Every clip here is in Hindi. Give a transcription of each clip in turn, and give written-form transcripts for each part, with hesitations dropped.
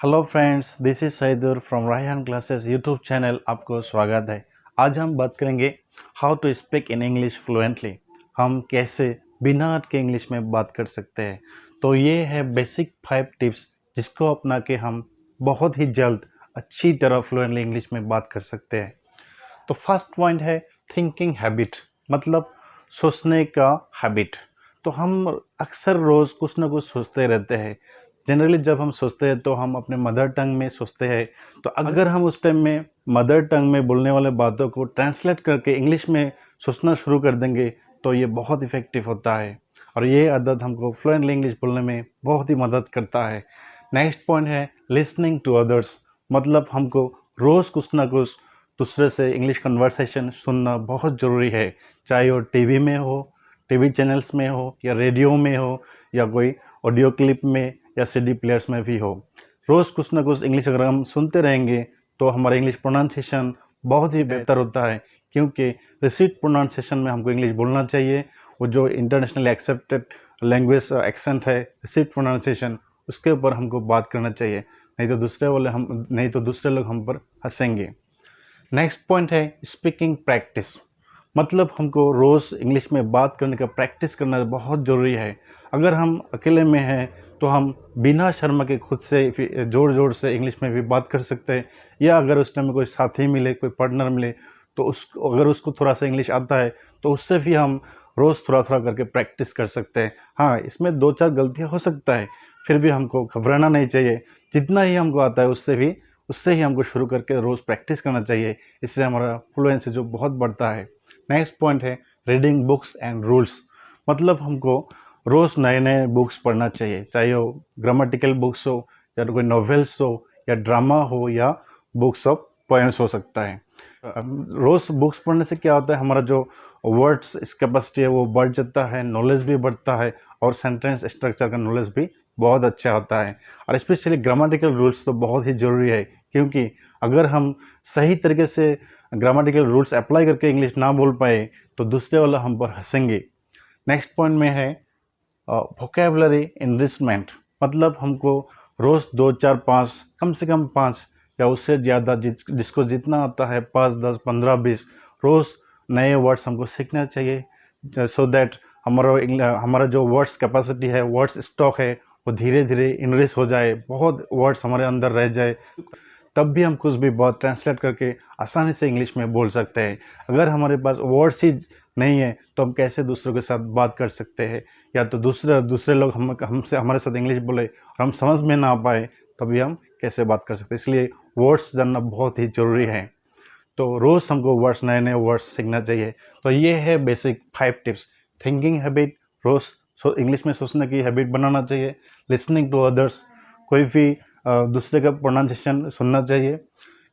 Hello friends, this is Saidur from Raihan classes YouTube channel. आपको स्वागत है। आज हम बात करेंगे how to speak in English fluently. हम कैसे बिना अटके इंग्लिश में बात कर सकते हैं। तो ये है बेसिक 5 टिप्स जिसको अपना के हम बहुत ही जल्द अच्छी तरह फ्लुएंटली इंग्लिश में बात कर सकते हैं। तो फर्स्ट पॉइंट है थिंकिंग हैबिट, मतलब सोचने का हैबिट। तो हम अक्सर रोज़ कुछ ना कुछ सोचते रहते हैं। जनरली जब हम सोचते हैं तो हम अपने मदर टंग में सोचते हैं। तो अगर हम उस टाइम में मदर टंग में बोलने वाले बातों को ट्रांसलेट करके इंग्लिश में सोचना शुरू कर देंगे तो ये बहुत इफ़ेक्टिव होता है और ये आदत हमको फ्लुएंटली इंग्लिश बोलने में बहुत ही मदद करता है। नेक्स्ट पॉइंट है लिसनिंग टू अदर्स, मतलब हमको रोज़ कुछ ना कुछ दूसरे से इंग्लिश कन्वर्सेशन सुनना बहुत ज़रूरी है, चाहे वो टीवी में हो, टीवी चैनल्स में हो, या रेडियो में हो, या कोई ऑडियो क्लिप में, या सीडी प्लेयर्स में भी हो। रोज़ कुछ ना कुछ इंग्लिश अगर हम सुनते रहेंगे तो हमारा इंग्लिश प्रोनाउंसिएशन बहुत ही बेहतर होता है, क्योंकि रिसीट प्रोनाउंसिएशन में हमको इंग्लिश बोलना चाहिए। वो जो इंटरनेशनली एक्सेप्टेड लैंग्वेज एक्सेंट है रिसीट प्रोनाउंसिएशन, उसके ऊपर हमको बात करना चाहिए, नहीं तो दूसरे लोग हम पर हंसेंगे। नेक्स्ट पॉइंट है स्पीकिंग प्रैक्टिस, मतलब हमको रोज़ इंग्लिश में बात करने का प्रैक्टिस करना बहुत ज़रूरी है। अगर हम अकेले में हैं तो हम बिना शर्म के खुद से ज़ोर ज़ोर से इंग्लिश में भी बात कर सकते हैं, या अगर उस टाइम में कोई साथी मिले, कोई पार्टनर मिले, तो अगर उसको थोड़ा सा इंग्लिश आता है तो उससे भी हम रोज़ थोड़ा थोड़ा करके प्रैक्टिस कर सकते हैं। हाँ, इसमें 2-4 गलतियाँ हो सकता है, फिर भी हमको घबराना नहीं चाहिए। जितना ही हमको आता है उससे ही हमको शुरू करके रोज़ प्रैक्टिस करना चाहिए। इससे हमारा फ्लुएंसी जो बहुत बढ़ता है। नेक्स्ट पॉइंट है रीडिंग बुक्स एंड रूल्स, मतलब हमको रोज़ नए नए बुक्स पढ़ना चाहिए, चाहे वो ग्रामेटिकल बुक्स हो, या कोई नॉवेल्स हो, या ड्रामा हो, या बुक्स ऑफ पोएम्स हो सकता है। रोज़ बुक्स पढ़ने से क्या होता है, हमारा जो वर्ड्स कैपेसिटी है वो बढ़ जाता है, नॉलेज भी बढ़ता है, और सेंटेंस स्ट्रक्चर का नॉलेज भी बहुत अच्छा होता है। और स्पेशली ग्रामेटिकल रूल्स तो बहुत ही ज़रूरी है, क्योंकि अगर हम सही तरीके से ग्रामेटिकल रूल्स अप्लाई करके इंग्लिश ना बोल पाए तो दूसरे वाला हम पर हंसेंगे। नेक्स्ट पॉइंट में है वोकैबुलरी इनरिचमेंट, मतलब हमको रोज़ 2-4-5, कम से कम 5 या उससे ज़्यादा जिसको जितना आता है 5, 10, 15, 20 रोज़ नए वर्ड्स हमको सीखना चाहिए, सो दैट हमारा जो वर्ड्स कैपेसिटी है, वर्ड्स स्टॉक है, वो धीरे धीरे इनरिच हो जाए, बहुत वर्ड्स हमारे अंदर रह जाए, तब भी हम कुछ भी बहुत ट्रांसलेट करके आसानी से इंग्लिश में बोल सकते हैं। अगर हमारे पास वर्ड्स ही नहीं है तो हम कैसे दूसरों के साथ बात कर सकते हैं, या तो दूसरे लोग हमारे साथ इंग्लिश बोले और हम समझ में ना आ पाए तभी हम कैसे बात कर सकते हैं। इसलिए वर्ड्स जानना बहुत ही ज़रूरी है। तो रोज़ हमको नए नए वर्ड्स सीखना चाहिए। तो ये है बेसिक 5 टिप्स। थिंकिंग हैबिट, रोज़ इंग्लिश में सोचने की हैबिट बनाना चाहिए। लिसनिंग टू अदर्स, कोई भी दूसरे का प्रोनाउंसिएशन सुनना चाहिए।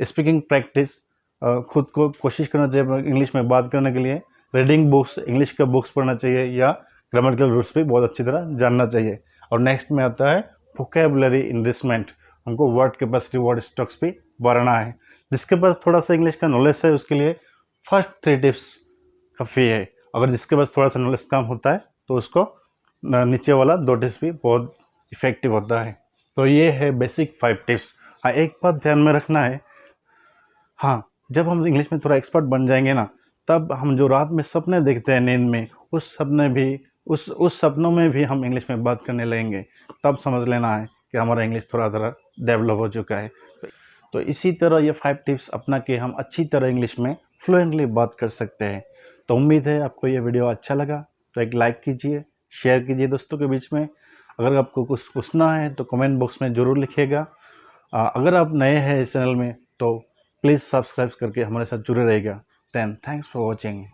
स्पीकिंग प्रैक्टिस, खुद को कोशिश करना चाहिए इंग्लिश में बात करने के लिए। रीडिंग बुक्स, इंग्लिश का बुक्स पढ़ना चाहिए, या ग्रामेटिकल रूल्स भी बहुत अच्छी तरह जानना चाहिए। और नेक्स्ट में आता है वोकैबुलरी इनरिचमेंट, हमको वर्ड कैपेसिटी, वर्ड स्टॉक्स भी बढ़ाना है। जिसके पास थोड़ा सा इंग्लिश का नॉलेज है उसके लिए फर्स्ट 3 टिप्स काफ़ी है। अगर जिसके पास थोड़ा सा नॉलेज कम होता है तो उसको नीचे वाला 2 टिप्स भी बहुत इफ़ेक्टिव होता है। तो ये है बेसिक 5 टिप्स। हाँ, एक बात ध्यान में रखना है, हाँ, जब हम इंग्लिश में थोड़ा एक्सपर्ट बन जाएंगे ना, तब हम जो रात में सपने देखते हैं नींद में, उस सपनों में भी हम इंग्लिश में बात करने लगेंगे। तब समझ लेना है कि हमारा इंग्लिश थोड़ा थोड़ा डेवलप हो चुका है। तो इसी तरह ये 5 टिप्स अपना के हम अच्छी तरह इंग्लिश में फ्लुएंटली बात कर सकते हैं। तो उम्मीद है आपको ये वीडियो अच्छा लगा, तो एक लाइक कीजिए, शेयर कीजिए दोस्तों के बीच में। अगर आपको कुछ पूछना है तो कमेंट बॉक्स में ज़रूर लिखिएगा। अगर आप नए हैं इस चैनल में तो प्लीज़ सब्सक्राइब करके हमारे साथ जुड़े रहिएगा। Thanks for watching.